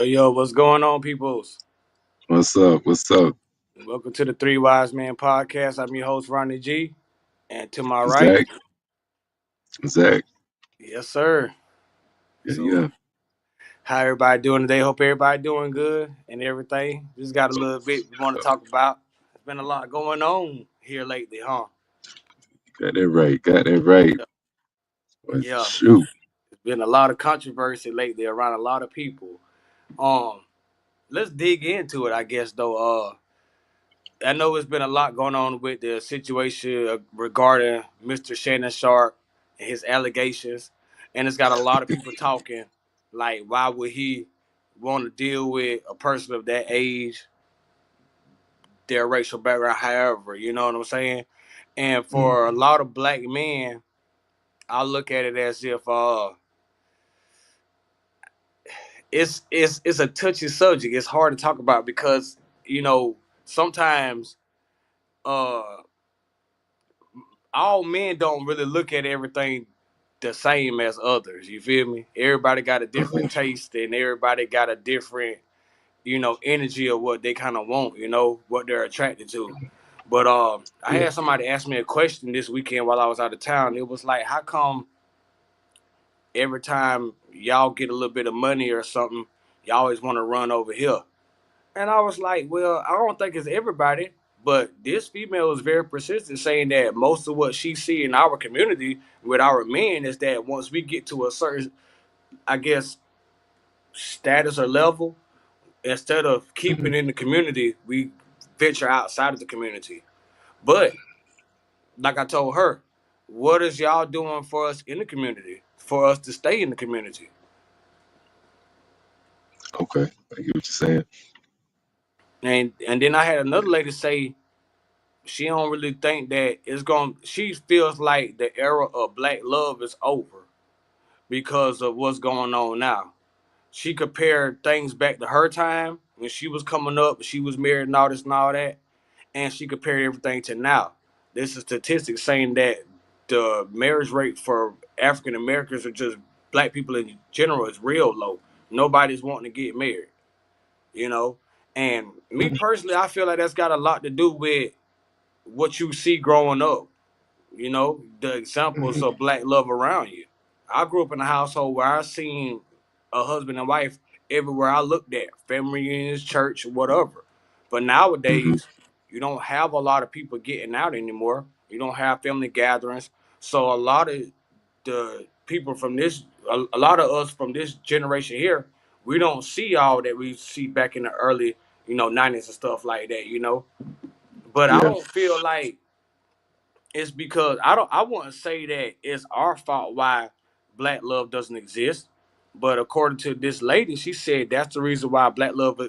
Yo, what's going on, peoples? What's up? What's up? Welcome to the Three Wise Men podcast. I'm your host, Ronnie G. And to my right, Zach? Zach? yes, sir. Yeah, So, yeah. how everybody doing today? Hope everybody doing good and everything. Just got a little bit we want to talk about. There's been a lot going on here lately, huh? Got that right. Got that right. Well, Yeah, shoot. there's been a lot of controversy lately around a lot of people. Um, let's dig into it, I guess, though. I know it's been a lot going on with the situation regarding Mr. Shannon Sharp and his allegations, and it's got a lot of people talking. Like, why would he want to deal with a person of that age, their racial background, however, you know what I'm saying? And for a Mhm. lot of black men, I look at it as if it's a touchy subject. It's hard to talk about because sometimes uh all men don't really look at everything the same as others. You feel me? Everybody got a Uh-huh. different taste and everybody got a different, energy of what they kind of want, what they're attracted to. But I Yeah. had somebody ask me a question this weekend while I was out of town. It was like, how come every time y'all get a little bit of money or something, y'all always want to run over here? And I was like, well, I don't think it's everybody, but this female is very persistent, saying that most of what she see in our community with our men is that once we get to a certain, I guess, status or level, instead of Mhm. keeping in the community, we venture outside of the community. But like I told her, what is y'all doing for us in the community for us to stay in the community? Okay. I get what you're saying. And then I had another lady say she don't really think that it's going she feels like the era of black love is over because of what's going on now. She compared things back to her time when she was coming up, she was married and all this and all that, and she compared everything to now. This is statistics saying that the marriage rate for African Americans or just black people in general is real low. Nobody's wanting to get married, you know. And me Mhm. personally, I feel like that's got a lot to do with what you see growing up, the examples Mhm. of black love around you. I grew up in a household where I seen a husband and wife everywhere I looked at, family reunions, church, whatever. But Mhm. nowadays, you don't have a lot of people getting out anymore. You don't have family gatherings. So a lot of the people from a lot of us from this generation here, we don't see all that we see back in the early, 90s and stuff like that. But I Yeah. don't feel like it's because I wouldn't say that it's our fault why black love doesn't exist. But according to this lady, she said that's the reason why black love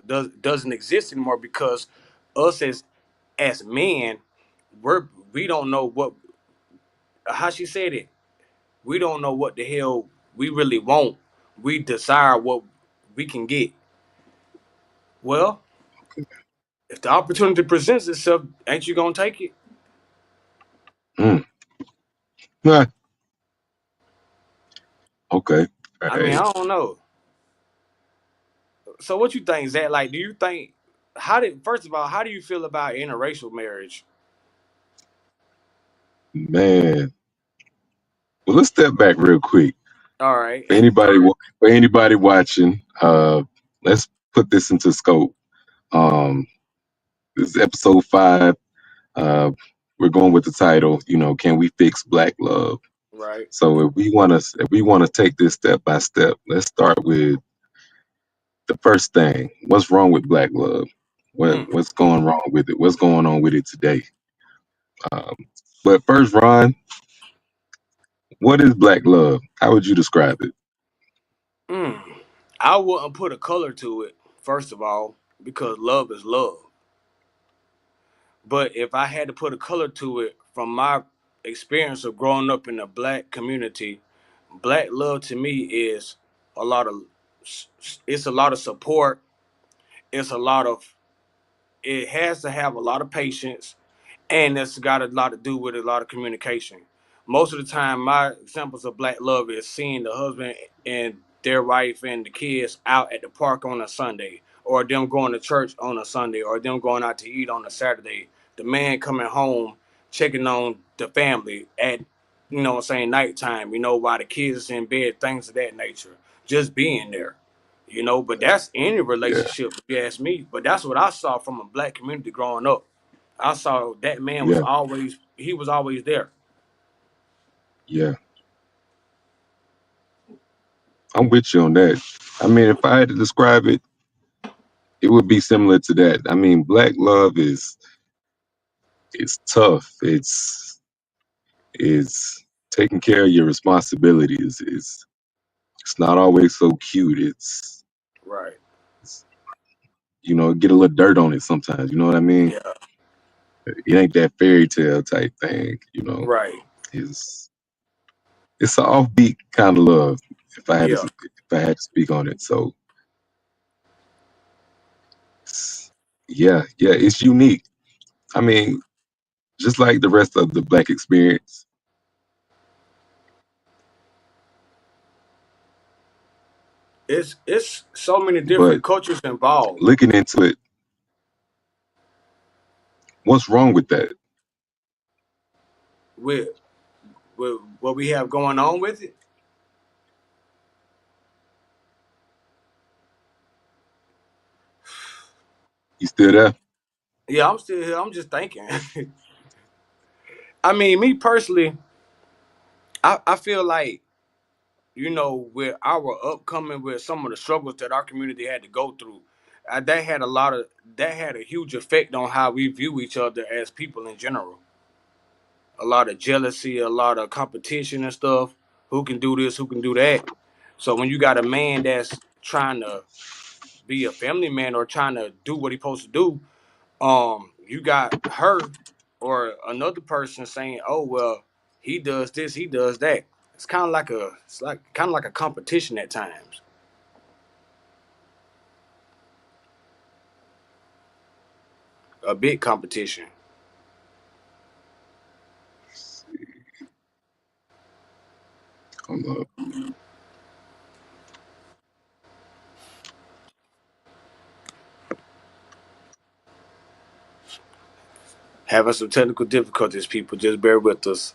doesn't exist anymore because us as men, we don't know what how she said it. We don't know what the hell we really want. We desire what we can get. Well, if the opportunity presents itself, ain't you gonna take it? Mm. Ah, okay. All I mean, right. I don't know. So what you think, Zach? Like, do you think how did first of all, how do you feel about interracial marriage? Man. Well, let's step back real quick. All right. For anybody watching, let's put this into scope. Um, this is episode 5. Uh, we're going with the title, Can We Fix Black Love? Right. So if we want to take this step by step, let's start with the first thing. What's wrong with black love? Mm. What's going wrong with it? What's going on with it today? Um, but first, Ron, what is black love? How would you describe it? Mm. I wouldn't put a color to it, first of all, because love is love. But if I had to put a color to it from my experience of growing up in the black community, black love to me is a lot of it's a lot of support. It's a lot of it has to have a lot of patience and it's got a lot to do with a lot of communication. Most of the time, my examples of black love is seeing the husband and their wife and the kids out at the park on a Sunday, or them going to church on a Sunday, or them going out to eat on a Saturday. The man coming home, checking on the family at, what I'm saying, nighttime, while the kids is in bed, things of that nature. Just being there. But that's any Yeah, relationship, if you ask me. But that's what I saw from a black community growing up. I saw that man was yeah, always he was always there. yeah. I'm with you on that. I mean, if I had to describe it, it would be similar to that. I mean, black love is tough. It's taking care of your responsibilities. It's not always so cute. Right. It's get a little dirt on it sometimes. You know what I mean? Yeah. It ain't that fairy tale type thing. Right. It's it's an offbeat kind of love. Yeah. If I had to speak on it, so it's- yeah, yeah, it's unique. I mean, just like the rest of the black experience, It's so many but different cultures involved looking into it, what's wrong with that? with what we have going on with it. You still there? Yeah, I'm still here. I'm just thinking. I mean, me personally, I feel like, with our upcoming, with some of the struggles that our community had to go through, that had that had a huge effect on how we view each other as people in general. A lot of jealousy, a lot of competition and stuff. Who can do this? Who can do that? So when you got a man that's trying to be a family man or trying to do what he's supposed to do, you got her or another person saying, "Oh well, he does this, he does that." It's like kind of like a competition at times, a big competition. Hold up. Having some technical difficulties, people, just bear with us.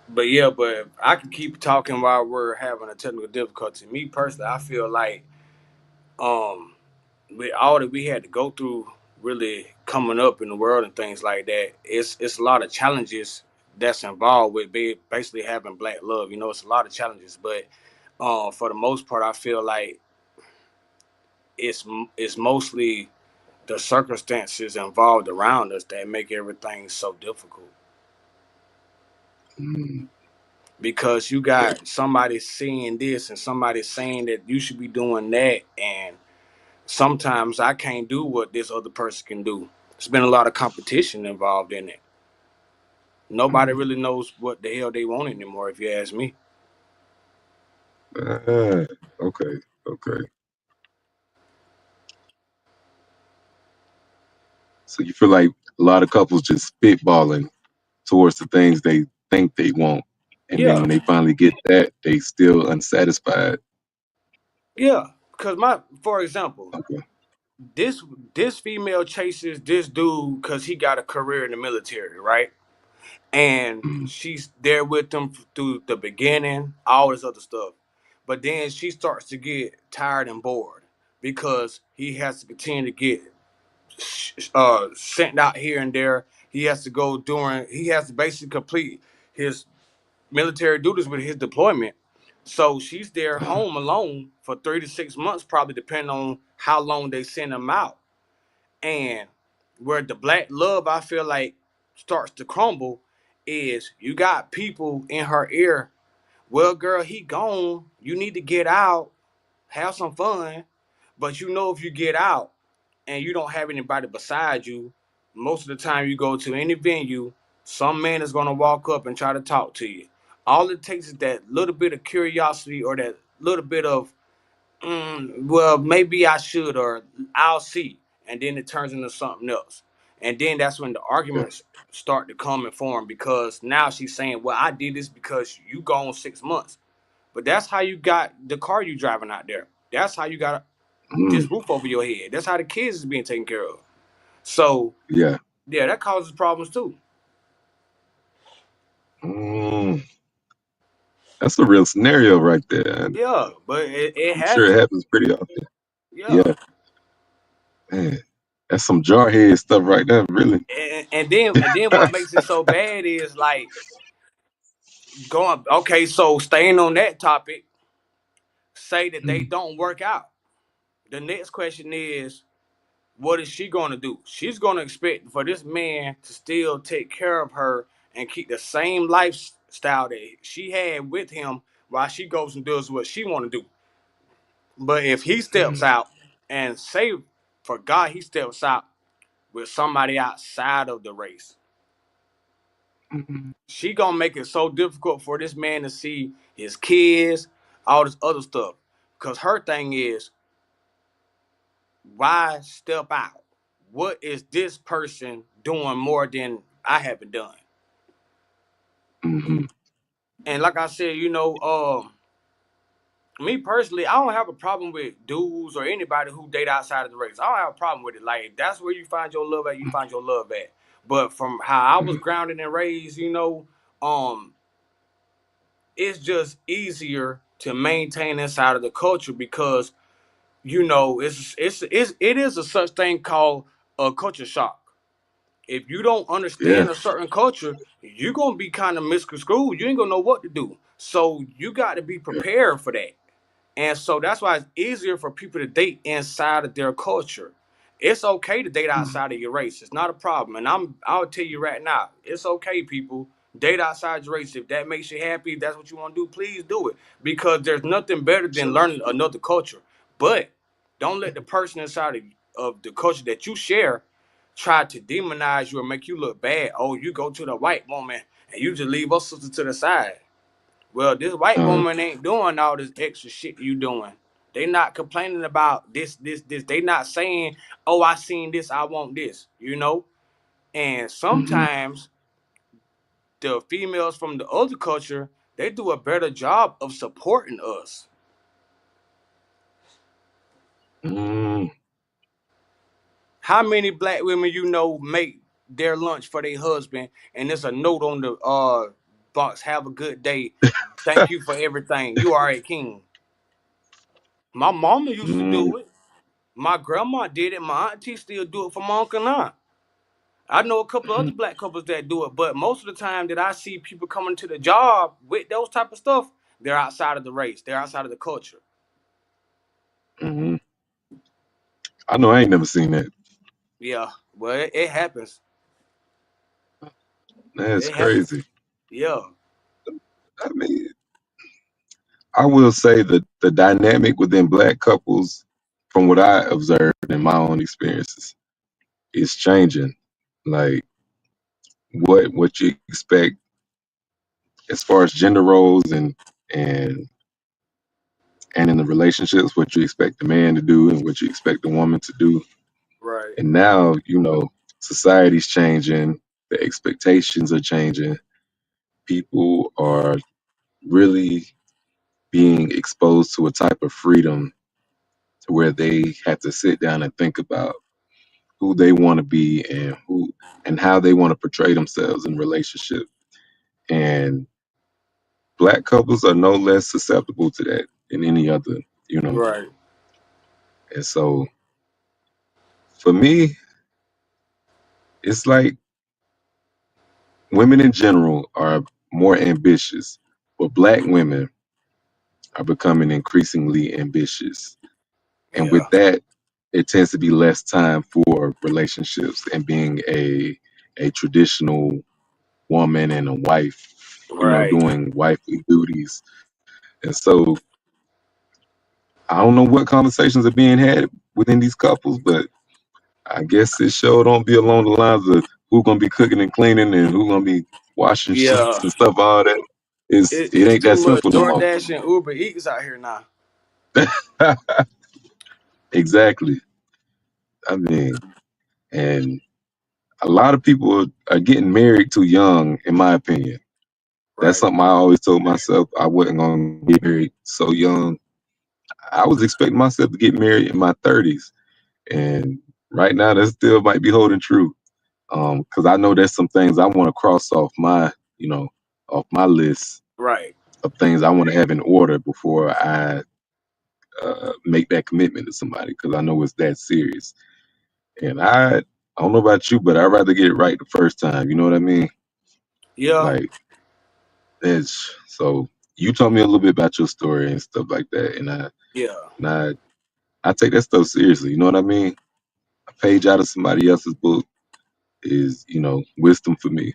But yeah, but I can keep talking while we're having a technical difficulty. Me personally, I feel like um with all that we had to go through really coming up in the world and things like that, it's a lot of challenges that's involved with basically having black love. It's a lot of challenges, but for the most part, I feel like it's mostly the circumstances involved around us that make everything so difficult. Mm, Because you got somebody saying this and somebody saying that you should be doing that, and sometimes I can't do what this other person can do. There's been a lot of competition involved in it. Nobody mm. really knows what the hell they want anymore, if you ask me. Ah, okay, okay. So you feel like a lot of couples just spitballing towards the things they think they want, and then Yeah, when they finally get that, they still unsatisfied. yeah. Because for example, Okay. this this female chases this dude because he got a career in the military, right? And Mm, she's there with him through the beginning, all this other stuff. But then she starts to get tired and bored because he has to continue to get sent out here and there. He has to basically complete his military duties with his deployment. So she's there uh, home alone for 3 to 6 months, probably depending on how long they send him out. And where the black love, I feel like, starts to crumble is you got people in her ear. Well, girl, he gone. You need to get out, have some fun. But if you get out and you don't have anybody beside you, most of the time you go to any venue, some man is gonna walk up and try to talk to you. All it takes is that little bit of curiosity or that little bit of Well, maybe I should, or I'll see, and then it turns into something else, and then that's when the Yeah. arguments start to come and form because now she's saying, "Well, I did this because you gone 6 months," but that's how you got the car you driving out there. That's how you got Mm, this roof over your head. That's how the kids is being taken care of. So yeah. yeah, that causes problems too. Mm, that's a real scenario right there. And Yeah, but it I'm sure has. it happens pretty often. Yeah, Yeah, man. That's some jarhead stuff right there, really. and then what makes it so bad is like going. Okay, so staying on that topic, say that they Mm, don't work out. The next question is, what is she going to do? She's going to expect for this man to still take care of her and keep the same lifestyle that she had with him while she goes and does what she want to do. But if he steps mm, out and say, for God, he steps out with somebody outside of the race, mm, she gonna make it so difficult for this man to see his kids, all this other stuff. Cause her thing is, why step out? What is this person doing more than I haven't done? mm, And like I said, me personally, I don't have a problem with dudes or anybody who date outside of the race. I don't have a problem with it. Like if that's where you find your love at, you find your love at. But from how I was mm, grounded and raised, um, it's just easier to maintain inside of the culture because it is a such thing called a culture shock. If you don't yeah. understand a certain culture, you're gonna be kind of misconstrued. You ain't gonna know what to do. So you got to be Yeah. prepared for that. And so that's why it's easier for people to date inside of their culture. It's okay to date Mm, outside of your race. It's not a problem. And I'll tell you right now, it's okay, people. Date outside your race. If that makes you happy, if that's what you want to do, please do it. Because there's nothing better than sure. learning another culture. But don't let the person inside of the culture that you share try to demonize you or make you look bad. Oh, you go to the white woman and you just leave us sister to the side. Well, this white Uh, woman ain't doing all this extra shit you doing. They not complaining about this. They not saying, "Oh, I seen this. I want this." And mm, sometimes the females from the other culture they do a better job of supporting us. mm, How many black women make their lunch for their husband, and there's a note on the box: "Have a good day. Thank you for everything. You are a king." My mama used to mm, do it. My grandma did it. My auntie still do it for my uncle and aunt. I know a couple of mm, other black couples that do it, but most of the time that I see people coming to the job with those type of stuff, they're outside of the race. They're outside of the culture. mm. I know I ain't never seen that. Yeah, well, it happens. That's It happens. crazy. Yeah, I mean, I will say that the dynamic within black couples, from what I observed in my own experiences, is changing. Like what you expect as far as gender roles and and in the relationships, what you expect the man to do and what you expect the woman to do. right. And now, society's changing, the expectations are changing. People are really being exposed to a type of freedom to where they have to sit down and think about who they want to be and who and how they want to portray themselves in relationship. And black couples are no less susceptible to that than any other. Right. And so for me, it's like women in general are more ambitious, but black women are becoming increasingly ambitious. And Yeah. with that, it tends to be less time for relationships and being a traditional woman and a wife, Right. doing wifely duties. And so I don't know what conversations are being had within these couples, but I guess this show don't be along the lines of who gonna be cooking and cleaning and who gonna be washing Yeah. sheets and stuff. All that is it It's ain't too that much simple no more. DoorDash and Uber Eats out here now. Exactly. I mean, and a lot of people are getting married too young, in my opinion. That's Right, something I always told myself I wasn't gonna get married so young. I was expecting myself to get married in my 30s, and right now that still might be holding true. Because I know there's some things I want to cross off my, off my list right. of things I want to have in order before I make that commitment to somebody. Because I know it's that serious. And I don't know about you, but I'd rather get it right the first time. You know what I mean? Yeah, Like, it's so you told me a little bit about your story and stuff like that, yeah. and I take that stuff seriously. You know what I mean? A page out of somebody else's book is, wisdom for me.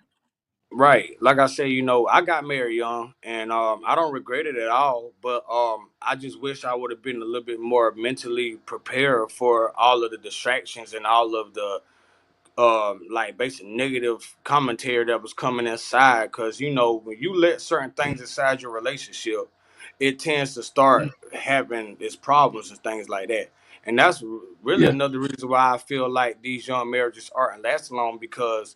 Right. Like I said, I got married young and I don't regret it at all, but I just wish I would have been a little bit more mentally prepared for all of the distractions and all of the like basic negative commentary that was coming inside, cuz when you let certain things inside your relationship, it tends to Mm. start having its problems and things like that. And that's really Yeah. another reason why I feel like these young marriages aren't lasting long, because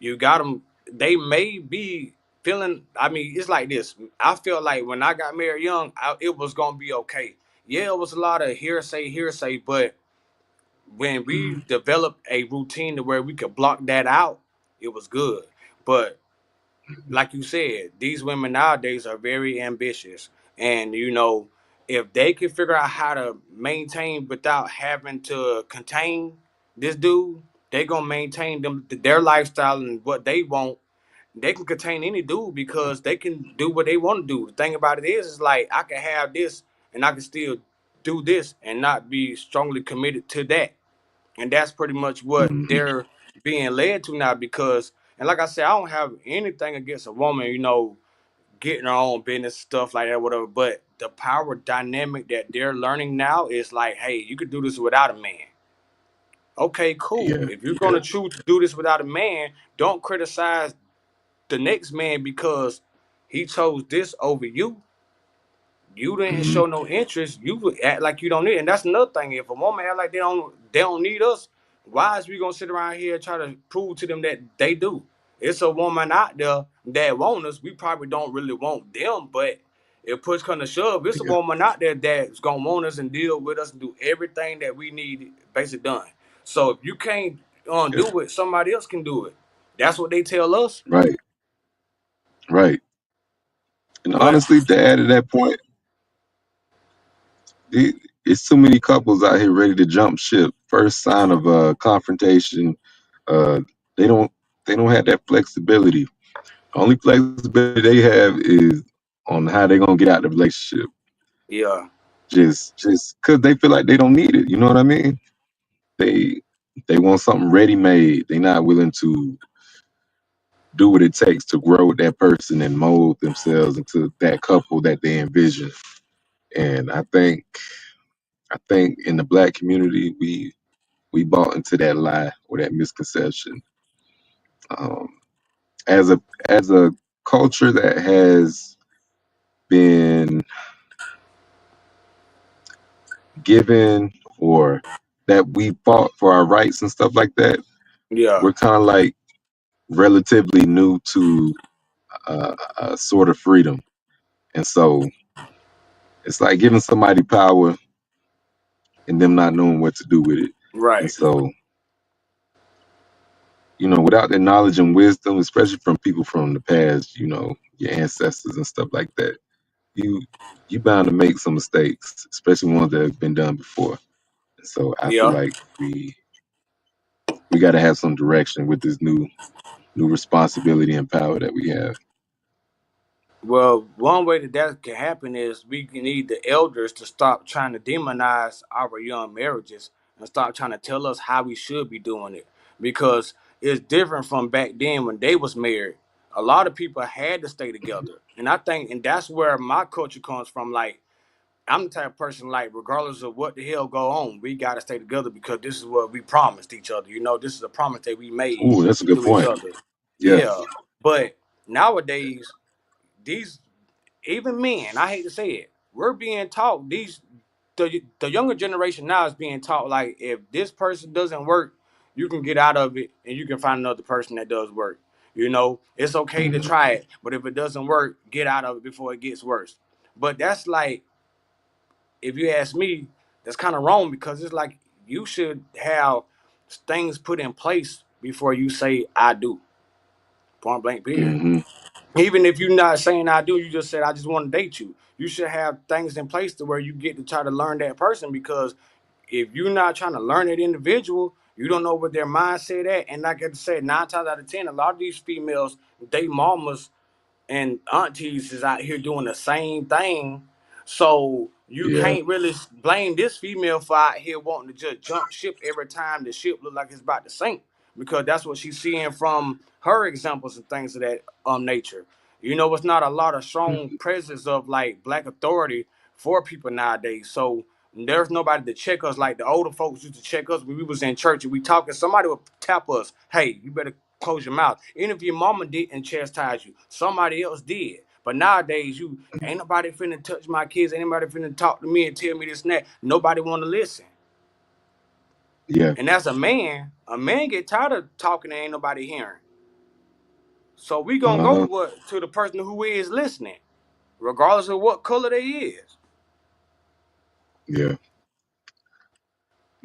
you got them. They may be feeling. I mean, it's like this. I feel like when I got married young, it was gonna be okay. Yeah, it was a lot of hearsay, but when we Mm. developed a routine to where we could block that out, it was good. But like you said, these women nowadays are very ambitious, and if they can figure out how to maintain without having to contain this dude, they gonna maintain their lifestyle and what they want. They can contain any dude because they can do what they want to do. The thing about it is like I can have this and I can still do this and not be strongly committed to that. And that's pretty much what Hmm. they're being led to now. Because, and like I said, I don't have anything against a woman, getting her own business, stuff like that, whatever. But the power dynamic that they're learning now is like, hey, you could do this without a man. Okay, cool. Yeah. If you're Yeah. gonna choose to do this without a man, don't criticize the next man because he chose this over you. You didn't Hmm. show no interest. You would act like you don't need it. And that's another thing. If a woman act like they don't need us, why is we gonna sit around here and try to prove to them that they do? It's a woman out there that want us. We probably don't really want them, but if push come to shove, it's a Yeah. woman out there that's gonna want us and deal with us and do everything that we need basically done. So if you can't Yeah. do it, somebody else can do it. That's what they tell us. Right. Right. And But honestly, to add to that point, it, it's too many couples out here ready to jump ship. First sign of confrontation, uh, they don't they don't have that flexibility. Only flexibility they have is on how they're gonna get out the relationship. yeah, Just because they feel like they don't need it. You know what I mean? They they want something ready made. They're not willing to do what it takes to grow with that person and mold themselves into that couple that they envision. And I think in the black community we bought into that lie or that misconception. Um, as a culture that has been given or that we fought for our rights and stuff like that, yeah, we're kind of like relatively new to a sort of freedom. And so it's like giving somebody power and them not knowing what to do with it. And right. so, without that knowledge and wisdom, especially from people from the past, your ancestors and stuff like that, you you bound to make some mistakes, especially ones that have been done before. And so I feel Yeah. like we got to have some direction with this new responsibility and power that we have. Well, one way that can happen is we need the elders to stop trying to demonize our young marriages and stop trying to tell us how we should be doing it, because it's different from back then when they was married. A lot of people had to stay together, and I think, and that's where my culture comes from. Like, I'm the type of person, like, regardless of what the hell go on, we gotta stay together because this is what we promised each other. This is a promise that we made Ooh, that's a good to each point. other. Yeah. Yeah, but nowadays these even men, I hate to say it, we're being taught the younger generation now is being taught like if this person doesn't work, you can get out of it and you can find another person that does work. You know, it's okay to Mhm. try it, but if it doesn't work, get out of it before it gets worse. But that's like, if you ask me, that's kind of wrong because it's like you should have things put in place before you say I do. Point blank period. Mhm. Even if you're not saying I do, you just said I just want to date you. You should have things in place to where you get to try to learn that person because if you're not trying to learn that individual, you don't know what their mindset at. And like I said, 9 times out of 10, a lot of these females, they mamas and aunties is out here doing the same thing. So you Yeah. can't really blame this female for out here wanting to just jump ship every time the ship look like it's about to sink because that's what she's seeing from her examples and things of that nature. You know, it's not a lot of strong Mhm. presence of like black authority for people nowadays. So there's nobody to check us like the older folks used to check us when we was in church and we talking. Somebody would tap us, "Hey, you better close your mouth." Even if your mama didn't chastise you, somebody else did. But nowadays, you ain't nobody finna touch my kids. Ain't nobody finna talk to me and tell me this and that. Nobody want to listen. Yeah. And as a man get tired of talking and ain't nobody hearing. So we gonna go to Uh-huh. what to the person who is listening, regardless of what color they is. Yeah.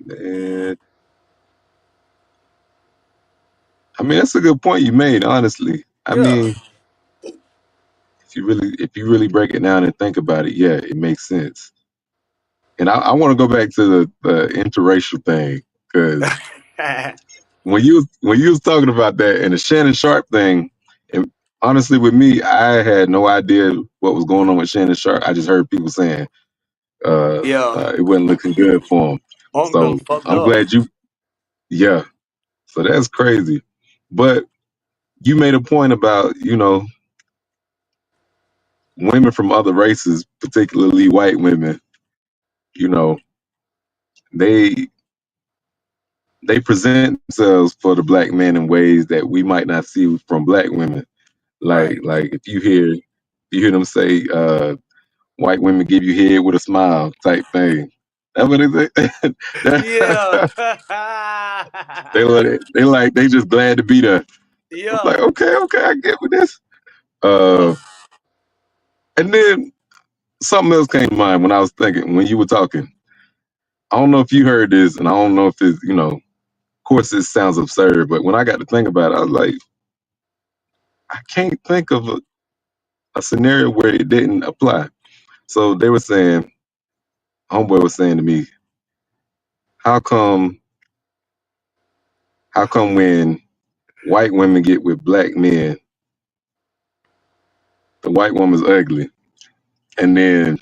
And I mean, that's a good point you made, honestly. I Yeah, mean, if you really break it down and think about it, yeah, it makes sense. And I want to go back to the interracial thing because when you was talking about that and the Shannon Sharp thing, and honestly, with me, I had no idea what was going on with Shannon Sharp. I just heard people saying yeah. it wasn't looking good for him. Unk done So fucked I'm up. glad you, yeah. So that's crazy. But you made a point about women from other races, particularly white women. You know, they they present themselves for the black man in ways that we might not see from black women. Like Right. like if you hear them say, white women give you head with a smile type thing. That's what they say. Yeah. They just glad to be there. I'm Yeah. like, okay, I get with this. Uh and then something else came to mind when I was thinking when you were talking. I don't know if you heard this, and I don't know if it's, of course this sounds absurd, but when I got to think about it, I was like, I can't think of a scenario where it didn't apply. So they were saying, homeboy was saying to me, how come when white women get with black men, the white woman's ugly, and then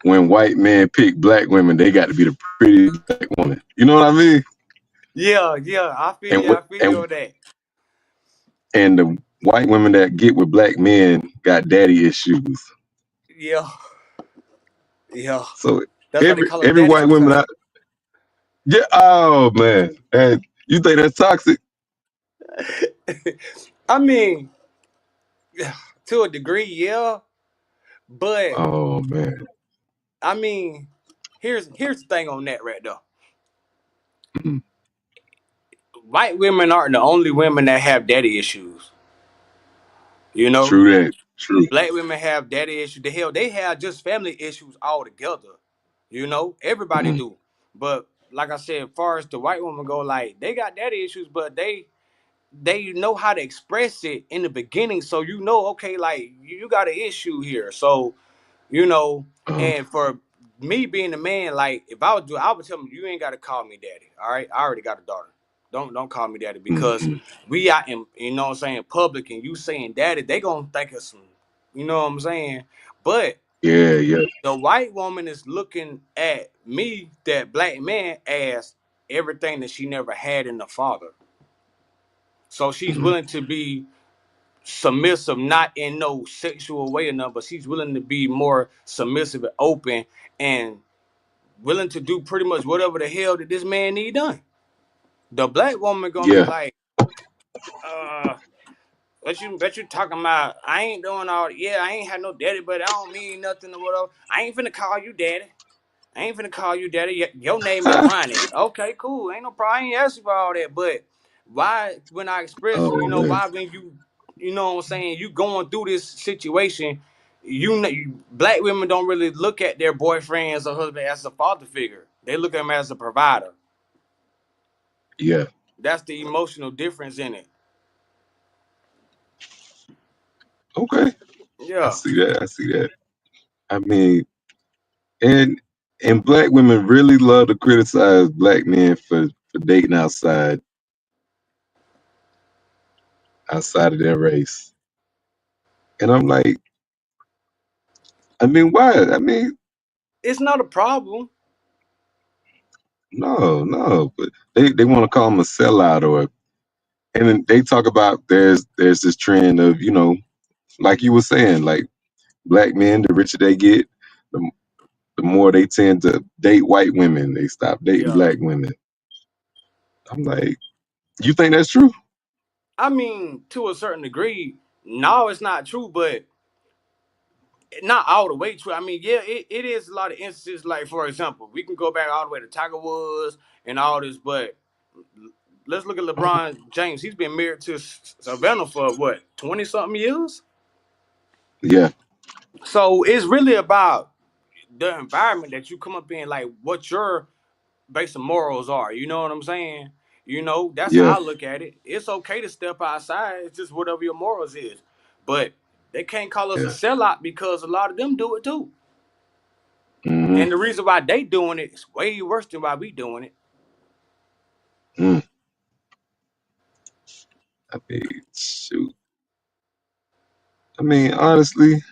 when white men pick black women, they got to be the pretty black woman. You know what I mean? Yeah, yeah. And I feel you and on that. and the white women that get with black men got daddy issues. Yeah, yeah. So That's why they every call them every daddy white woman, uncut. yeah. Oh man, and you think that's toxic? I mean, to a degree, yeah. But Oh man. I mean, here's the thing on that right there. Mhm. White women aren't the only women that have daddy issues. You know, True that. True. black women have daddy issues. The hell, they have just family issues altogether. You know, everybody Mhm. do. But like I said, as far as the white woman go, like they got daddy issues, but they know how to express it in the beginning. So you know, okay, like you got an issue here. So you know, Uh, and for me being a man, like if I would do, I would tell him, you ain't got to call me daddy. All right, I already got a daughter. Don't call me daddy because mhm. we out in, you know what I'm saying, public, and you saying daddy, they gonna think of some, you know what I'm saying. But Yeah, yeah. the white woman is looking at me, that black man, as everything that she never had in the father. So she's Mhm. willing to be submissive, not in no sexual way or nothing, but she's willing to be more submissive and open and willing to do pretty much whatever the hell that this man need done. The black woman gonna be Yeah. like, uh, Bet you talking about I ain't doing all. Yeah, I ain't had no daddy, but I don't mean nothing or whatever. I ain't finna call you daddy. I ain't finna call you daddy. Your name is Ronnie. Okay, cool. Ain't no problem. I ain't asking for all that. But why, when I express, Oh man. why when you know what I'm saying, you going through this situation, black women don't really look at their boyfriends or husband as a father figure. They look at them as a provider. Yeah. That's the emotional difference in it. Okay. I Yeah, see that. I see that. I mean, and and black women really love to criticize black men for dating outside of their race. And I'm like, I mean, why? I mean, it's not a problem. no, no. But they want to call them a sellout or and then they talk about there's this trend of, like you were saying, like black men, the richer they get, the the more they tend to date white women. They stop dating Yeah, black women. I'm like, you think that's true? I mean, to a certain degree, no, it's not true, but not all the way true. I mean, yeah, it is a lot of instances. Like, for example, we can go back all the way to Tiger Woods and all this, but let's look at LeBron James. He's been married to Savannah for what, 20 something years. Yeah, So it's really about the environment that you come up in, like what your basic morals are. You know what I'm saying? That's yeah, how I look at it. It's okay to step outside. It's just whatever your morals is, but they can't call us a yeah. sellout because a lot of them do it too. Mm-hmm. And the reason why they doing it is way worse than why we doing it. Mm. I mean, shoot. I mean, honestly,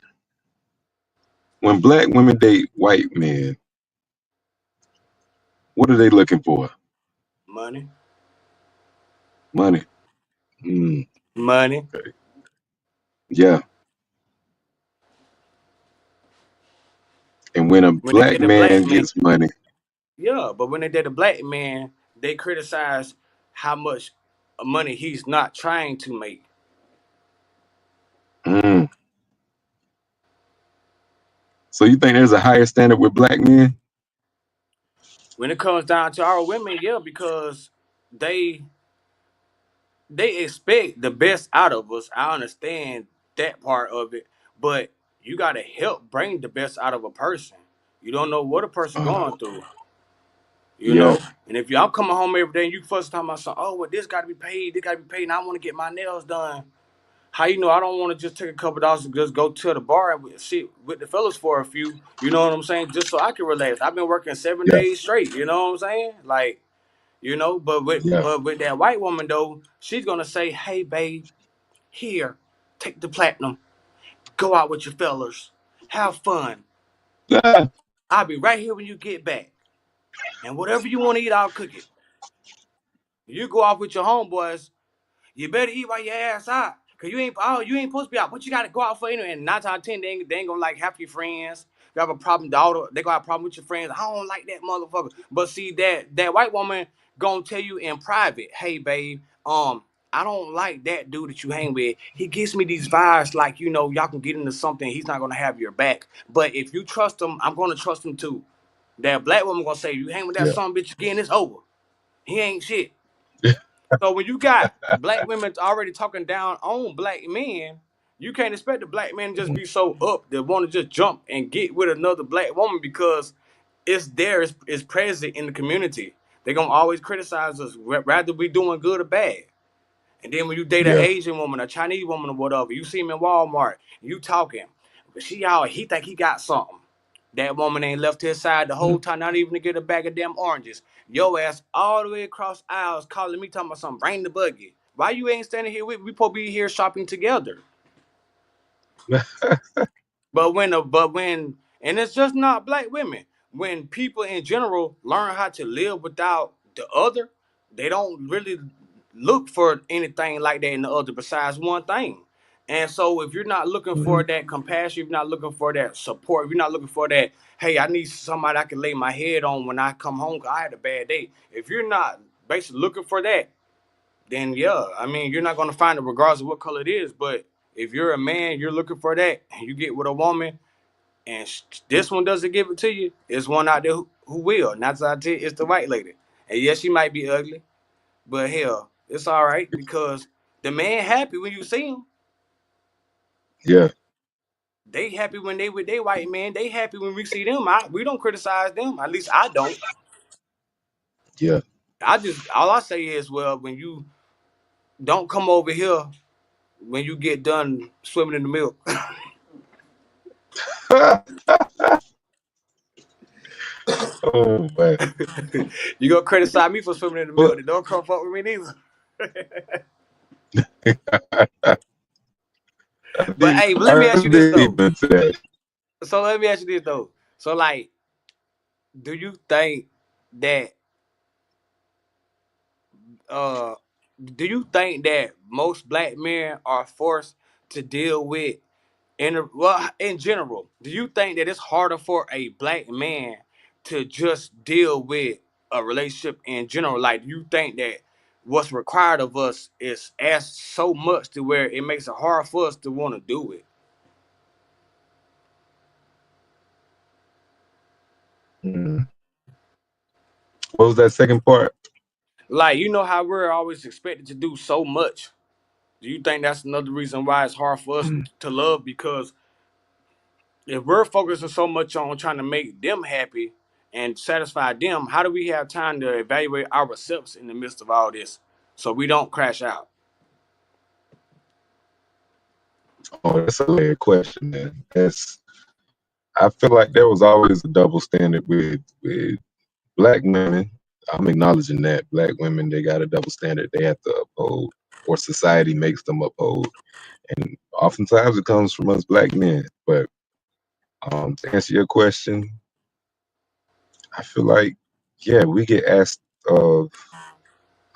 when black women date white men, what are they looking for? Money, Money. Mm. money. Okay. Yeah. And when a When they black did a black man man, gets money, yeah, but when they did a black man, they criticize how much money he's not trying to make. mm. So you think there's a higher standard with black men? When it comes down to our women, yeah, because they they expect the best out of us. I understand that part of it, but you gotta help bring the best out of a person. You don't know what a person Uh, going through. you yeah, know. And if I'm coming home every day and you first talking about something, oh well, this got to be paid, this got to be paid, and I want to get my nails done. How you know I don't want to just take a couple dollars and just go to the bar and sit with the fellas for a few? You know what I'm saying? Just so I can relax. I've been working seven yeah, days straight. You know what I'm saying? Like, but with yeah. but with that white woman though, she's gonna say, "Hey, babe, here, take the platinum, go out with your fellas, have fun. Ah, I'll be right here when you get back, and whatever you want to eat, I'll cook it. You go off with your homeboys. You better eat while your ass out. Cause you ain't supposed to be out. What you gotta go out for anyway? And 9 times out of 10, they ain't gonna like half your friends. You have a problem, daughter. They gonna have a problem with your friends. I don't like that motherfucker. But see, that white woman gonna tell you in private, hey babe, I don't like that dude that you hang with. He gives me these vibes like, y'all can get into something. He's not gonna have your back. But if you trust him, I'm gonna trust him too. That black woman gonna say, you hang with that yeah, son bitch again, it's over. He ain't shit. So when you got black women already talking down on black men, you can't expect the black man to just be so up that want to just jump and get with another black woman because it's there, it's present in the community. They're gonna always criticize us, rather we doing good or bad. And then when you date an yeah, Asian woman, a Chinese woman, or whatever, you see him in Walmart, you talking, but he think he got something. That woman ain't left his side the mm, whole time, not even to get a bag of damn oranges. Yo ass all the way across aisles calling me talking about something, bring the buggy. Why you ain't standing here with me? We supposed to be here shopping together. But when and it's just not black women. When people in general learn how to live without the other, they don't really look for anything like that in the other besides one thing. And so if you're not looking for mhm, that compassion, if you're not looking for that support, if you're not looking for that, hey, I need somebody I can lay my head on when I come home 'cause I had a bad day. If you're not basically looking for that, then yeah, I mean, you're not gonna find it regardless of what color it is. But if you're a man, you're looking for that, and you get with a woman, and this one doesn't give it to you, there's one out there who will. And that's how I tell you, it's the white lady. And yes, she might be ugly, but hell, it's all right because the man happy when you see him. Yeah, They happy when they with their white man. They happy when we see them. We don't criticize them. At least I don't. yeah. I just all I say is, well, when you don't come over here when you get done swimming in the milk. Oh man. You gonna criticize me for swimming in the milk? But Then don't come fuck with me neither. I But dig hey, but let me I ask you this dig though. into that. So let me ask you this though. So like, do you think that uh do you think that most black men are forced to deal with in general, do you think that it's harder for a black man to just deal with a relationship in general? Like, do you think that what's required of us is asked so much to where it makes it hard for us to want to do it? Mm. What was that second part? Like, you know how we're always expected to do so much. Do you think that's another reason why it's hard for us Mm. to love? Because if we're focusing so much on trying to make them happy and satisfy them, how do we have time to evaluate ourselves in the midst of all this so we don't crash out? Oh, that's a layered question, man. That's I feel like there was always a double standard with black women. I'm acknowledging that black women they got a double standard they have to uphold, or society makes them uphold, and oftentimes it comes from us black men. But to answer your question, I feel like yeah, we get asked of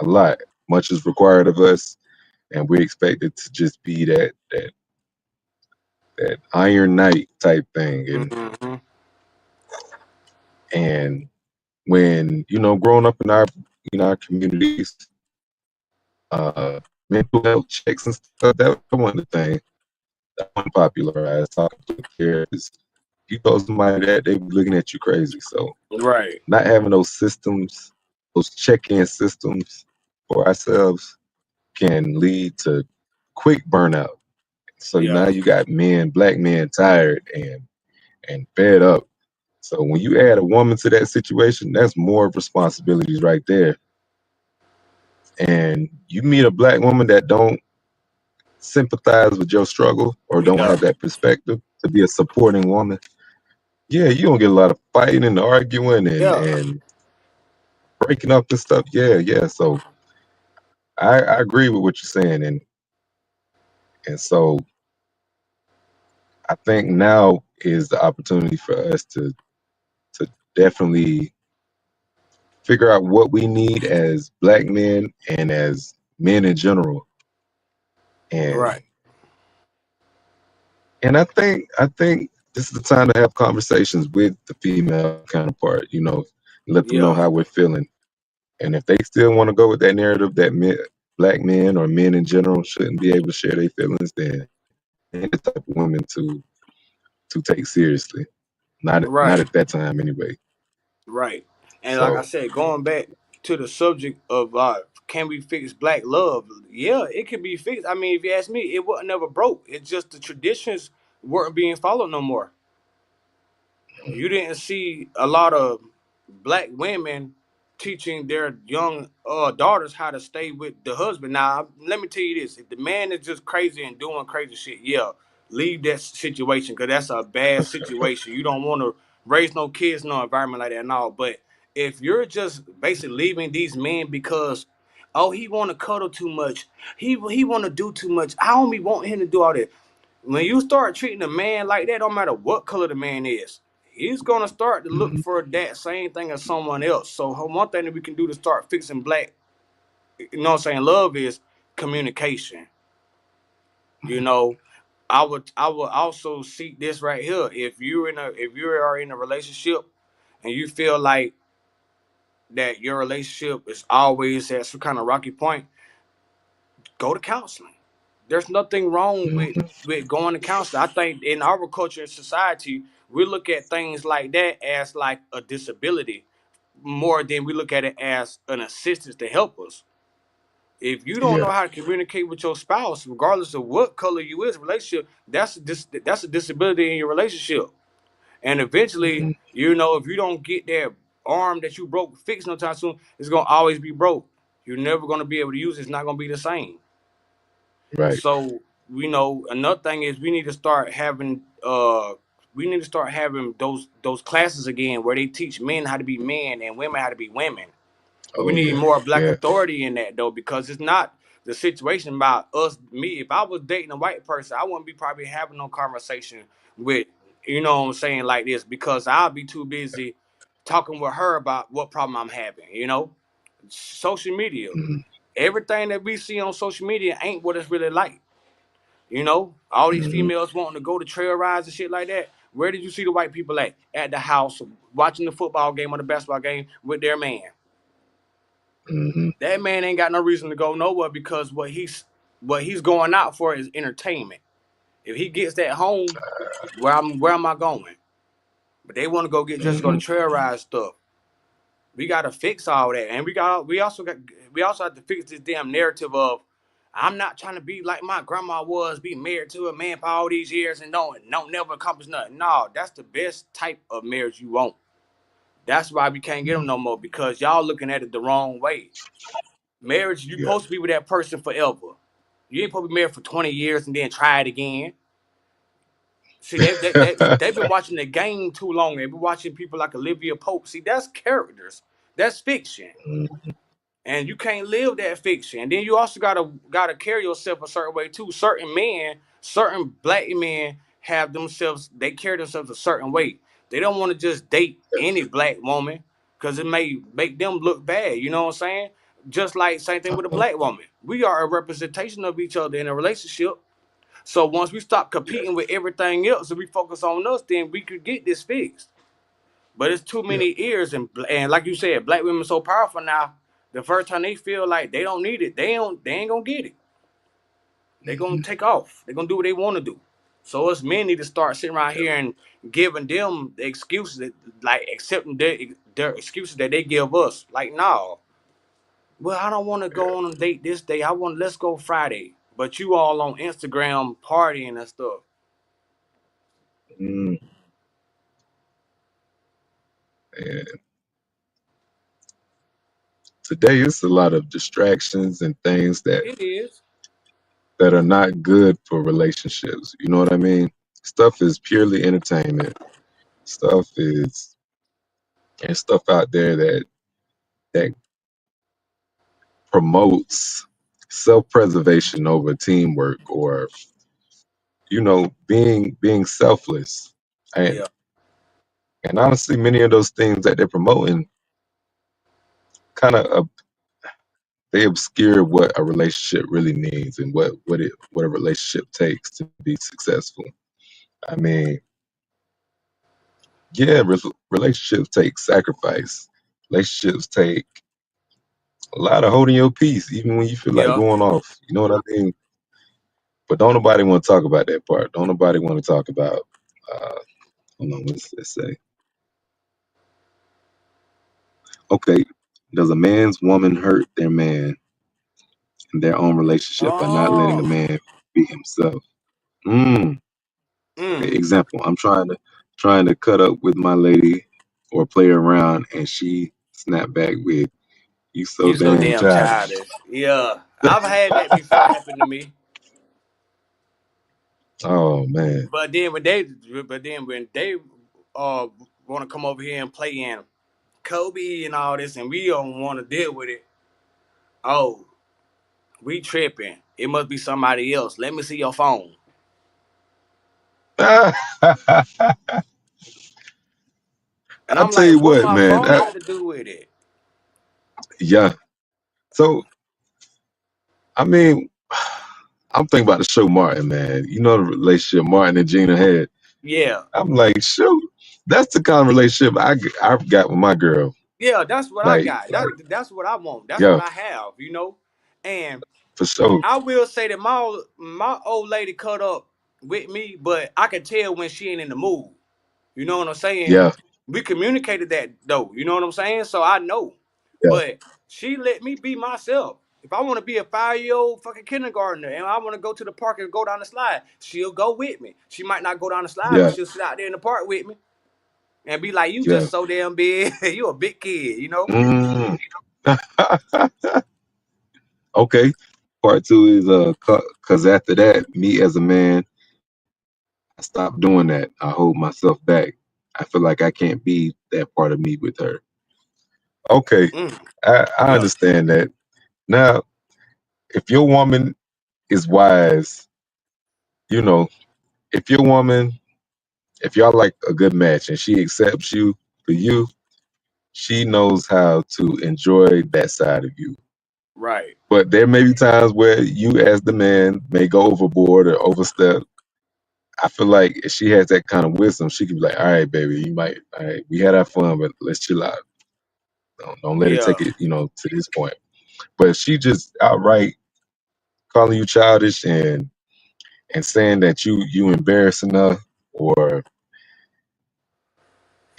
a lot. Much is required of us, and we're expected to just be that Iron Knight type thing, Mm-hmm. and when growing up in our communities, mental health checks and stuff, that wasn't the thing that wasn't popularized. Talking to therapists, you told somebody that they be looking at you crazy. So Right. not having those systems, those check-in systems for ourselves, can lead to quick burnout. So Yeah. now you got men, black men, tired and fed up. So when you add a woman to that situation, that's more responsibilities right there. And you meet a black woman that don't sympathize with your struggle or don't Yeah. have that perspective to be a supporting woman, yeah, you don't get a lot of fighting and arguing Yeah. and breaking up and stuff. Yeah, yeah. So I agree with what you're saying, and so I think now is the opportunity for us to definitely figure out what we need as black men and as men in general. And Right. and I think this is the time to have conversations with the female counterpart, let them know Yeah. how we're feeling. And if they still want to go with that narrative that black men or men in general shouldn't be able to share their feelings, then they ain't the type of women to take seriously. Not Right. at that time anyway. Right. And like I So said, going back to the subject of can we fix black love? Yeah, it can be fixed. I mean, if you ask me, it wasn't never broke. It's just the traditions weren't being followed no more. You didn't see a lot of black women teaching their young daughters how to stay with the husband. Now, let me tell you this: if the man is just crazy and doing crazy shit, yeah, leave that situation because that's a bad situation. You don't want to raise no kids in no environment like that and all. But if you're just basically leaving these men because oh he want to cuddle too much, he want to do too much. I only want him to do all that. When you start treating a man like that, don't matter what color the man is, he's gonna start to look mhm, for that same thing as someone else. So one thing that we can do to start fixing black, you know what I'm saying, love is communication. You know, I would also seek this right here. If you are in a relationship and you feel like that your relationship is always at some kind of rocky point, go to counseling. There's nothing wrong with Hmm. going to counseling. I think in our culture and society, we look at things like that as like a disability more than we look at it as an assistance to help us. If you don't know Yeah. how to communicate with your spouse, regardless of what color you is, relationship, that's a disability in your relationship. And eventually, Hmm. if you don't get that arm that you broke fixed no time soon, it's gonna always be broke. You're never gonna be able to use it. It's not gonna be the same. Right. So, another thing is we need to start having those classes again where they teach men how to be men and women how to be women. We Oh need yeah. more black Yeah. authority in that though, because it's not the situation about us, me. If I was dating a white person, I wouldn't be probably having no conversation with, what I'm saying, like this, because I'll be too busy talking with her about what problem I'm having. Social media, Hmm. everything that we see on social media ain't what it's really like. All these Hmm. females wanting to go to trail rides and shit like that. Where did you see the white people at? At the house, watching the football game or the basketball game with their man. Hmm. That man ain't got no reason to go nowhere because what he's going out for is entertainment. If he gets that home, where am I going? But they want to just go to Hmm. trail ride stuff. We gotta fix all that, and we also have to fix this damn narrative of I'm not trying to be like my grandma was, be married to a man for all these years and don't never accomplish nothing. No, that's the best type of marriage you want. That's why we can't get them no more because y'all looking at it the wrong way. Marriage, you Yeah. supposed to be with that person forever. You ain't supposed to be married for 20 years and then try it again. See, they've been watching the game too long. They've been watching people like Olivia Pope. See, that's characters. That's fiction. Hmm. And you can't live that fiction. And then you also gotta carry yourself a certain way too. Certain men, certain black men they carry themselves a certain way. They don't want to just date any black woman because it may make them look bad. You know what I'm saying? Just like same thing with a Uh-huh. black woman. We are a representation of each other in a relationship. So once we stop Yeah. competing with everything else and we focus on us, then we could get this fixed. But it's too Yeah. many ears, and like you said, black women so powerful now. The first time they feel like they don't need it, they ain't gonna get it. They gonna Hmm. take off. They gonna do what they want to do. So us men need to start sitting around here and giving them the excuses, like accepting their excuses that they give us. Like, no, well, I don't want to go on a date this day. Let's go Friday. But you all on Instagram partying and stuff. Mm. And today it's a lot of distractions and things It is. that are not good for relationships. You know what I mean? Stuff is purely entertainment. Stuff is and stuff out there that promotes self-preservation over teamwork or being selfless. And Yeah. and honestly many of those things that they're promoting kind of they obscure what a relationship really means and what a relationship takes to be successful. I mean, yeah, relationships take sacrifice. Relationships take a lot of holding your peace, even when you feel like Yeah. going off. You know what I mean? But don't nobody want to talk about that part. Don't nobody want to talk about. Uh, hold on, what's this say? Okay, does a man's woman hurt their man in their own relationship by not letting a Oh. man be himself? Mm. Okay, Mm. example: I'm trying to cut up with my lady or play around, and she snap back with, "You so You so damn damn childish." childish. Yeah, I've had that before happen to me. Oh man. But then when they uh want to come over here and play in Kobe and all this, and we don't want to deal with it. Oh, we tripping. It must be somebody else. Let me see your phone. And I I'm tell like, you what what, my man. phone got to do with it? Yeah. So I mean, I'm thinking about the show Martin, man. You know the relationship Martin and Gina had. Yeah, I'm like, shoot, that's the kind of relationship I've got with my girl. yeah, that's what I Like, got. That's what I want. That's what yeah. I have. And for sure. I will say that my old lady cut up with me, but I can tell when she ain't in the mood. You know what I'm saying? Yeah, We communicated that though. You know what I'm saying? So I know. yeah, But she let me be myself. If I want to be a 5 year old fucking kindergartner and I want to go to the park and go down the slide, she'll go with me. She might not go down the slide, but yeah, she'll sit out there in the park with me and be like, "You yeah. just so damn big. You a big kid, you know?" Mm. Okay. Part two is cause after that, me as a man, I stopped doing that. I hold myself back. I feel like I can't be that part of me with her. Okay, Mm, I yeah, understand that. Now, if your woman is wise, you know, if your woman, if y'all like a good match and she accepts you for you, she knows how to enjoy that side of you. right. But there may be times where you, as the man, may go overboard or overstep. I feel like if she has that kind of wisdom, she can be like, "All right, baby, all right, we had our fun, but let's chill out. Don't let it Yeah. take it, to this point." But if she just outright calling you childish and saying that you embarrassing her or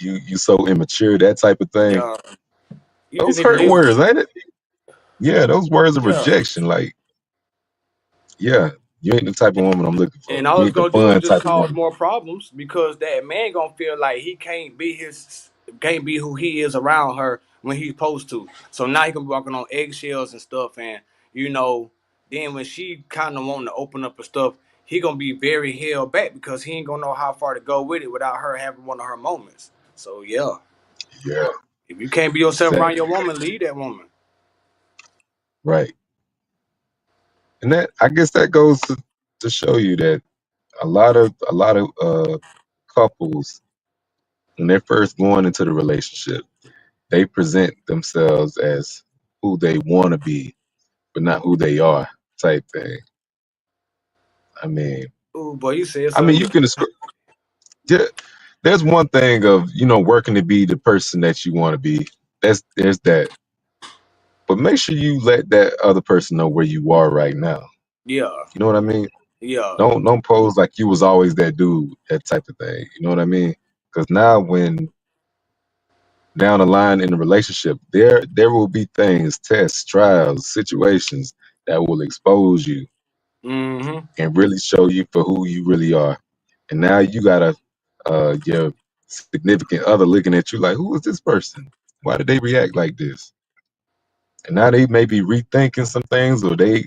you so immature, that type of thing, Yeah. You just those need to hurt live. words, ain't it? Yeah, those words of Yeah. rejection. Like, yeah, you ain't the type of woman I'm looking for. And all You it's ain't the gonna do is fun just type of cause woman. more problems because that man gonna feel like he can't be who he is around her when he's supposed to. So now he gonna be walking on eggshells and stuff, and you know, then when she kind of wanting to open up and stuff, he gonna be very held back because he ain't gonna know how far to go with it without her having one of her moments. So yeah, Yeah, if you can't be yourself around your exactly. woman, leave that woman. Right. And that, I guess, that goes to show you that a lot of couples, when they're first going into the relationship, they present themselves as who they want to be, but not who they are, type thing. I mean, Ooh, boy, you said you something. can describe. Yeah, there's one thing of working to be the person that you want to be. There's that, but make sure you let that other person know where you are right now. Yeah, You know what I mean? yeah. Don't pose like you was always that dude, that type of thing. You know what I mean? Because now, when down the line in the relationship, there will be things, tests, trials, situations that will expose you Mm-hmm. and really show you for who you really are. And now you gotta your significant other looking at you like, who is this person? Why did they react like this? And now they may be rethinking some things, or they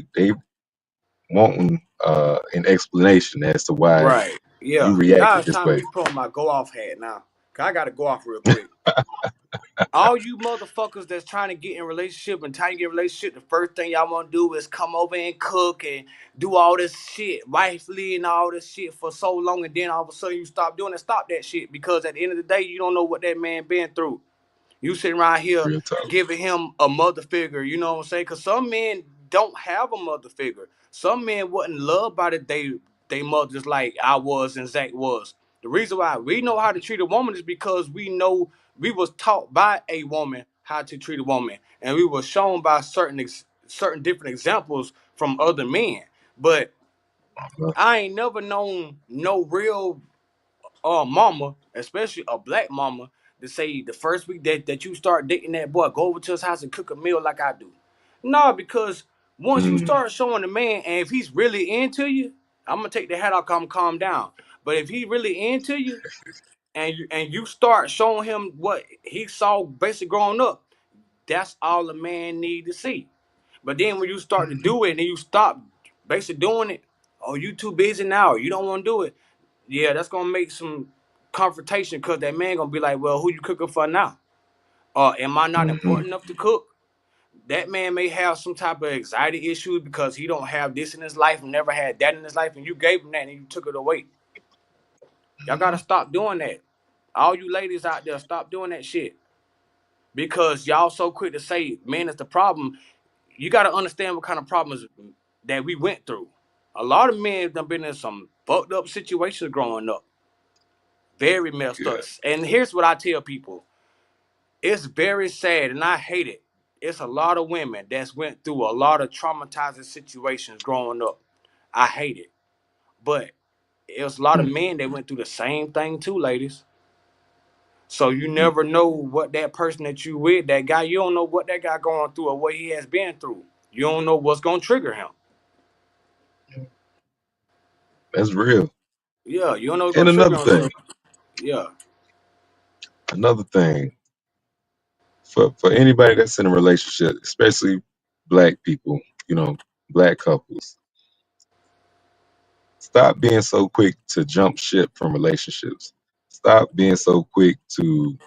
wanting an explanation as to why Right. you Yeah. Now reacted it's this time for way. me to put on my go off hat now. 'Cause I gotta go off real quick. All you motherfuckers that's trying to get in relationship and trying to get in relationship, the first thing y'all want to do is come over and cook and do all this shit, wifely and all this shit for so long, and then all of a sudden you stop doing it. Stop that shit because at the end of the day, you don't know what that man been through. You sitting around here Real talk. giving him a mother figure, you know what I'm saying? Because some men don't have a mother figure. Some men wasn't loved by they mothers like I was and Zach was. The reason why we know how to treat a woman is because we know we was taught by a woman how to treat a woman, and we were shown by certain different examples from other men. But Uh, I ain't never known no real mama, especially a black mama, to say the first week that you start dating that boy, go over to his house and cook a meal like I do. No, because once you mm, start showing the man, and if he's really into you, I'm gonna take the hat off, calm down. But if he really into you, and you start showing him what he saw basically growing up, that's all a man need to see. But then when you start to do it and then you stop basically doing it, oh, you too busy now, or you don't want to do it. Yeah, that's gonna make some confrontation because that man gonna be like, well, who you cooking for now? Am I not mhm, important enough to cook? That man may have some type of anxiety issues because he don't have this in his life and never had that in his life, and you gave him that and you took it away. Y'all gotta stop doing that. All you ladies out there, stop doing that shit because y'all so quick to say man is the problem. You got to understand what kind of problems that we went through. A lot of men have been in some fucked up situations growing up, very messed up. yeah. And here's what I tell people: it's very sad, and I hate it. It's a lot of women that's went through a lot of traumatizing situations growing up. I hate it, but it's a lot of Mm, men that went through the same thing too, ladies. So you never know what that person that you with, that guy, you don't know what that guy going through or what he has been through. You don't know what's gonna trigger him. that's real. Yeah, you don't know what's And gonna trigger another him. So thing, yeah, another thing for anybody that's in a relationship, especially black people, you know, black couples, stop being so quick to jump ship from relationships. Stop being so quick to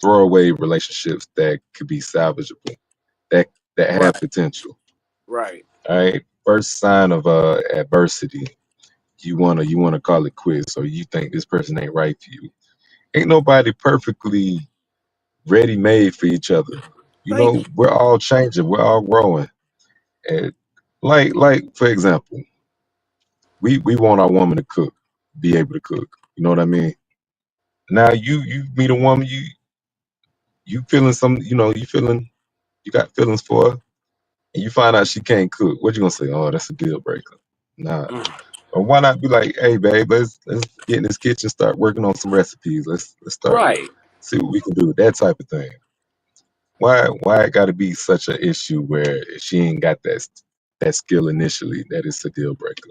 throw away relationships that could be salvageable, that that have right, potential. right. All right. First sign of adversity, you wanna call it quits, or you think this person ain't right for you. Ain't nobody perfectly ready made for each other. You Thank know, you. we're all changing, we're all growing. And like for example, we want our woman to cook, be able to cook. You know what I mean? Now you meet a woman, you feeling some, you feeling, you got feelings for her, and you find out she can't cook. What you gonna say? Oh, that's a deal breaker. Nah. Mm, Or why not be like, hey babe, let's get in this kitchen, start working on some recipes. Let's start right. see what we can do. That type of thing. Why it gotta be such an issue where if she ain't got that skill initially, that is a deal breaker.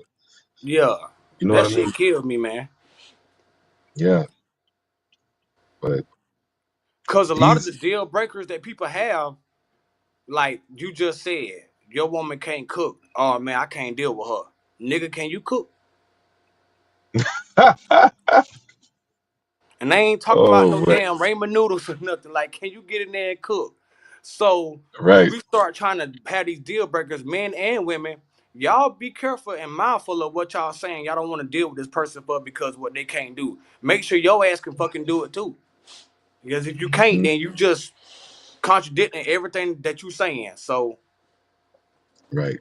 Yeah. You know what That I mean? shit killed me, man. Yeah. But Cause a lot of the these deal breakers that people have, like you just said, your woman can't cook. Oh man, I can't deal with her. Nigga, can you cook? And they ain't talking about no oh man, damn ramen noodles or nothing. Like, can you get in there and cook? So when right. we start trying to have these deal breakers, men and women, y'all be careful and mindful of what y'all saying. Y'all don't want to deal with this person for because what they can't do. Make sure your ass can fucking do it too. Because if you can't, Mhm. then you just contradicting everything that you saying. So Right.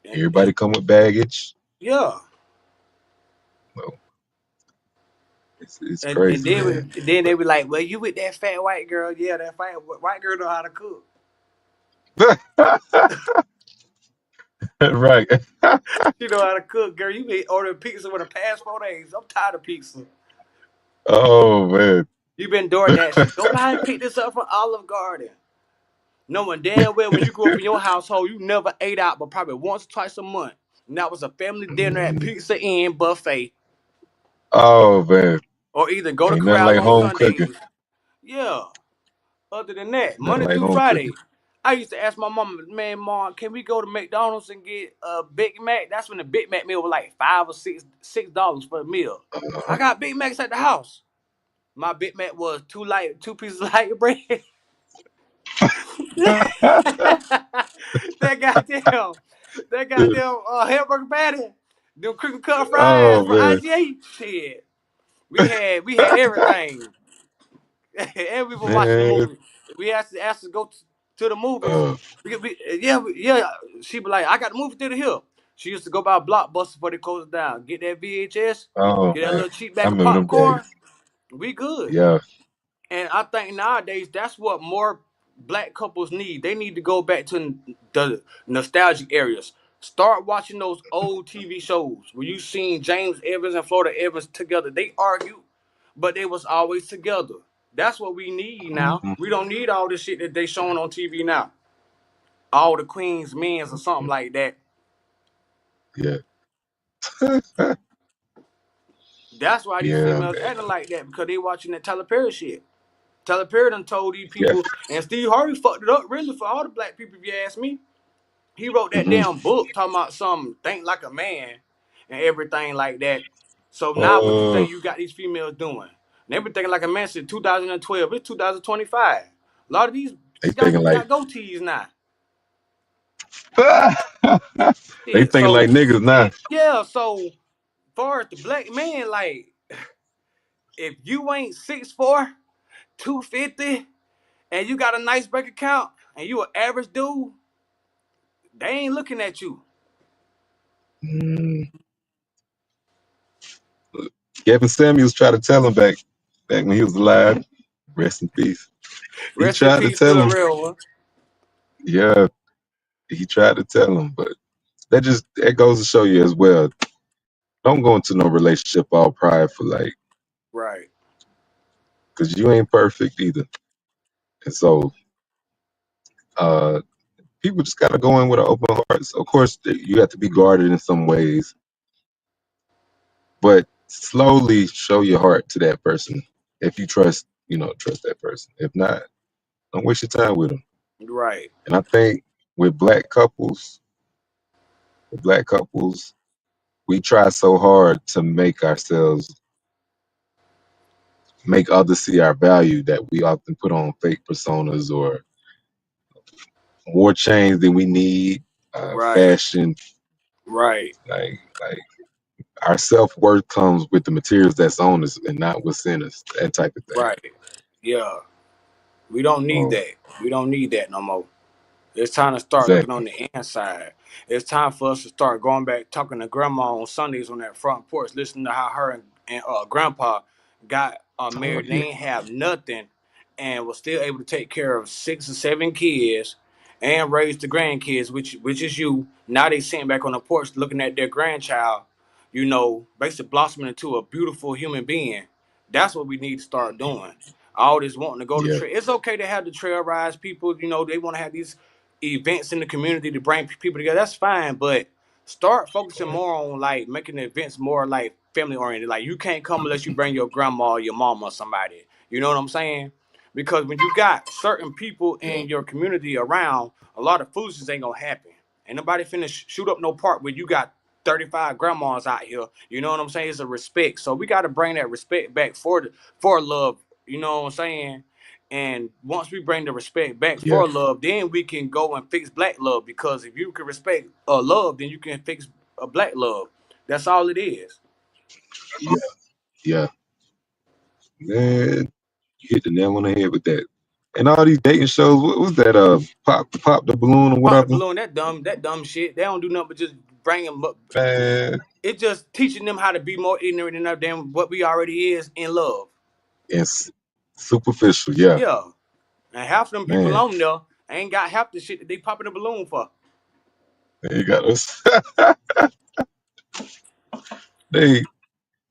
and Everybody come with baggage. yeah. Well, it's And crazy, then man. then they be like, well, you with that fat white girl? Yeah, that fat white girl know how to cook. But right. She know how to cook, girl. You been ordering pizza for the past 4 days. I'm tired of pizza. Oh man. You been door dashing. Go buy and pick this up from Olive Garden. Knowing damn well when you grew up in your household, you never ate out, but probably once or twice a month. And that was a family dinner at Mhm. Pizza Inn buffet, Oh man. or either go to Ain't nothing Crowds like on home cooking. Sundays. Yeah. Other than that, Nothing Monday like through home cooking. Friday, I used to ask my mom, man, mom, can we go to McDonald's and get a Big Mac? That's when the Big Mac meal was like $5 or $6 for the meal. I Uh, got Big Macs at the house. My Big Mac was two pieces of light bread. that goddamn, that goddamn hamburger patty, them crinkle cut fries oh from man. IGA. Shit, we had everything. And we were watching the Man. movie. We asked to go to the movies. Uh, Yeah. She be like, I got the movie theater here. She used to go by Blockbuster before they closed it down. Get that VHS, oh get that man. little cheap I bag of remember them popcorn. days. We good. Yeah. And I think nowadays that's what more black couples need. They need to go back to the nostalgic areas. Start watching those old TV shows where you seen James Evans and Florida Evans together. They argue, but they was always together. That's what we need now. Mhm. We don't need all this shit that they showing on TV now. All the Queen's Men's or something like that. Yeah. That's why these Yeah, females man. acting like that because they watching that Tyler Perry shit. Tyler Perry done told these Yeah. people, and Steve Harvey fucked it up really for all the black people, if you ask me. He wrote that Hmm. damn book talking about some think like a man and everything like that. So now what you Uh, think you got these females doing? And they been thinking like a man since 2012. It's 2025. A lot of these they young thinking people like got goatees now. they Shit. thinking like So niggas now. yeah, so far as the black man, like if you ain't 6'4", 250, and you got a nice bank account and you an average dude, they ain't looking at you. Mm. Kevin Samuels tried to tell him back when he was alive. Rest in peace. He Rest in tried to peace to tell the him. real one. Yeah, he tried to tell him, but that goes to show you as well. Don't go into no relationship all prideful, like, Right, because you ain't perfect either. And so, uh, people just gotta go in with an open heart. So of course, you have to be guarded in some ways, but slowly show your heart to that person. If you trust, trust that person. If not, don't waste your time with them. right, And I think with black couples, we try so hard to make others see our value that we often put on fake personas or more chains than we need, right, fashion, right, like our self worth comes with the materials that's on us and not what's in us, that type of thing. right. Yeah, we don't need Oh, that. We don't need that no more. It's time to start looking on exactly. the inside. It's time for us to start going back, talking to grandma on Sundays on that front porch, listening to how her and grandpa got Oh married. They yeah, ain't have nothing and was still able to take care of 6 or 7 kids and raise the grandkids, which is you. Now they sitting back on the porch looking at their grandchild, basically blossoming into a beautiful human being. That's what we need to start doing. All this wanting to go to yeah, trail. It's okay to have the trail rides. People, they want to have these events in the community to bring people together. That's fine, but start focusing more on like making the events more like family oriented. Like you can't come unless you bring your grandma or your mama or somebody. You know what I'm saying? Because when you got certain people yeah, in your community around, a lot of foolishness ain't gonna happen. Ain't nobody finna shoot up no park where you got 35 grandmas out here. You know what I'm saying? It's a respect. So we got to bring that respect back for love. You know what I'm saying? And once we bring the respect back yeah, for love, then we can go and fix black love. Because if you can respect love, then you can fix a black love. That's all it is. yeah, yeah. Man, you hit the nail on the head with that. And all these dating shows, what was that? Pop the balloon or Pop the whatever. balloon, that dumb shit. They don't do nothing but just bring them up. Man, It just teaching them how to be more ignorant enough than what we already is in love. it's superficial. Yeah, Yeah. And half of them people man. on there ain't got half the shit that they popping the balloon for. They got us. They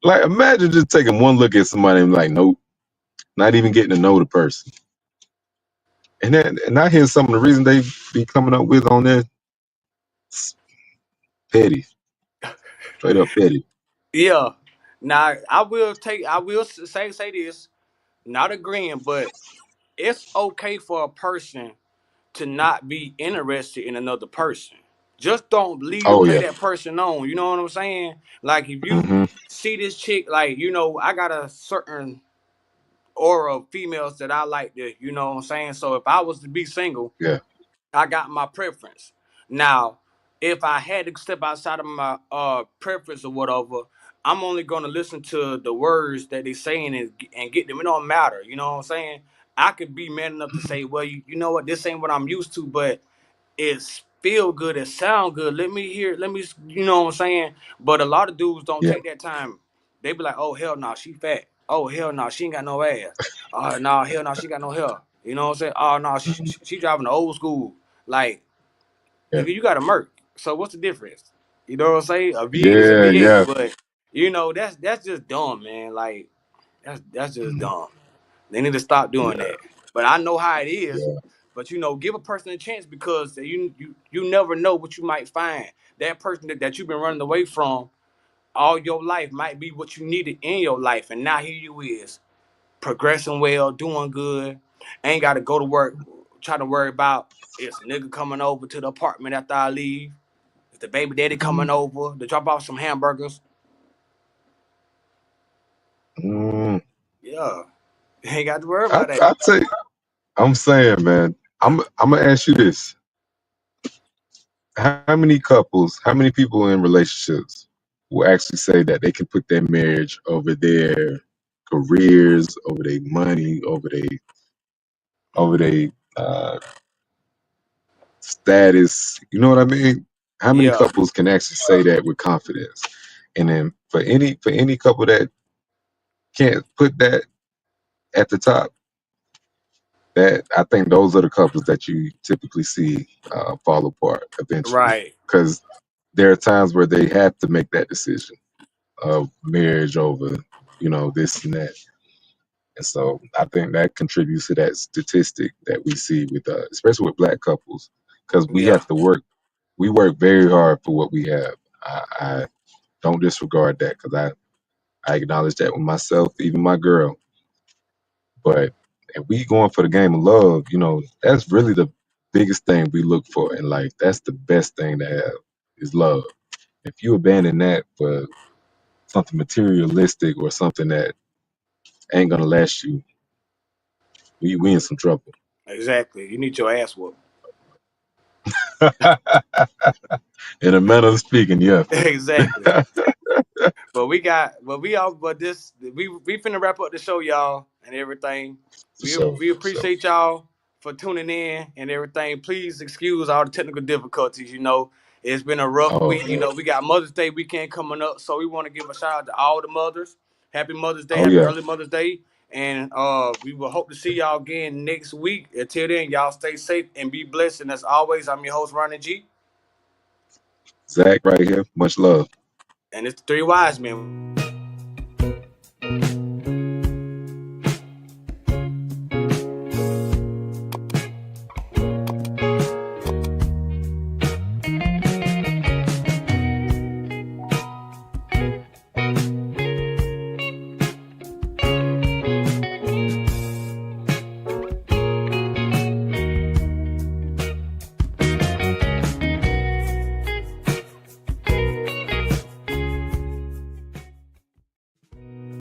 like imagine just taking one look at somebody and like, nope, not even getting to know the person. And I hear some of the reason they be coming up with on there, it's petty, straight up petty. Yeah. Now I will say this, not agreeing, but it's okay for a person to not be interested in another person. Just don't leave to Oh play yeah. that person on. You know what I'm saying? Like if you Hmm. see this chick, like, I got a certain aura of females that I like to, you know what I'm saying? So if I was to be single, Yeah. I got my preference. Now, if I had to step outside of my preference or whatever, I'm only gonna listen to the words that they saying and get them. It don't matter, you know what I'm saying? I could be man enough to say, well, you know what, this ain't what I'm used to, but it's feel good, it sound good. Let me hear, let me, you know what I'm saying? But a lot of dudes don't Yeah. take that time. They be like, oh hell no, she fat. Oh hell no, she ain't got no ass. Oh no, hell no, she got no hair. You know what I'm saying? Oh no, Mhm. she driving the old school. Like, Yeah. nigga, you got a Merc. So what's the difference? You know what I'm saying? A V8 is a Yeah. V8, Yeah. but that's just dumb, man. Like that's just Mhm. dumb. They need to stop doing Yeah. that. But I know how it is. Yeah. But give a person a chance because you never know what you might find. That person that you've been running away from all your life might be what you needed in your life, and now here you is progressing well, doing good. Ain't got to go to work, trying to worry about is a nigga coming over to the apartment after I leave. Is the baby daddy coming Mhm. over to drop off some hamburgers? Mm. Yeah, ain't got to worry I about that. I tell you, I'm saying, man, I'm gonna ask you this: how many couples, how many people in relationships will actually say that they can put their marriage over their careers, over their money, over their uh, status? You know what I mean? How many Yeah, couples can actually say that with confidence? And then for any couple that can't put that at the top, that I think those are the couples that you typically see fall apart eventually, Right. because there are times where they have to make that decision of marriage over, this and that. And so I think that contributes to that statistic that we see with, especially with black couples, because we Yeah. have to work. We work very hard for what we have. I don't disregard that because I acknowledge that with myself, even my girl. But if we going for the game of love, that's really the biggest thing we look for in life. That's the best thing to have is love. If you abandon that for something materialistic or something that ain't gonna last you, we in some trouble. Exactly. You need your ass whooped. In a manner of speaking, yeah. Exactly. But we got, but we all, but this, we finna wrap up the show, y'all, and everything. For sure, We for sure. appreciate y'all for tuning in and everything. Please excuse all the technical difficulties. It's been a rough Oh week. man. We got Mother's Day weekend coming up, so we want to give a shout out to all the mothers. Happy Mother's Day, Oh happy yeah. early Mother's Day, and we will hope to see y'all again next week. Until then, y'all stay safe and be blessed. And as always, I'm your host Ronnie G, Zach right here. Much love. and it's the Three Wise Men.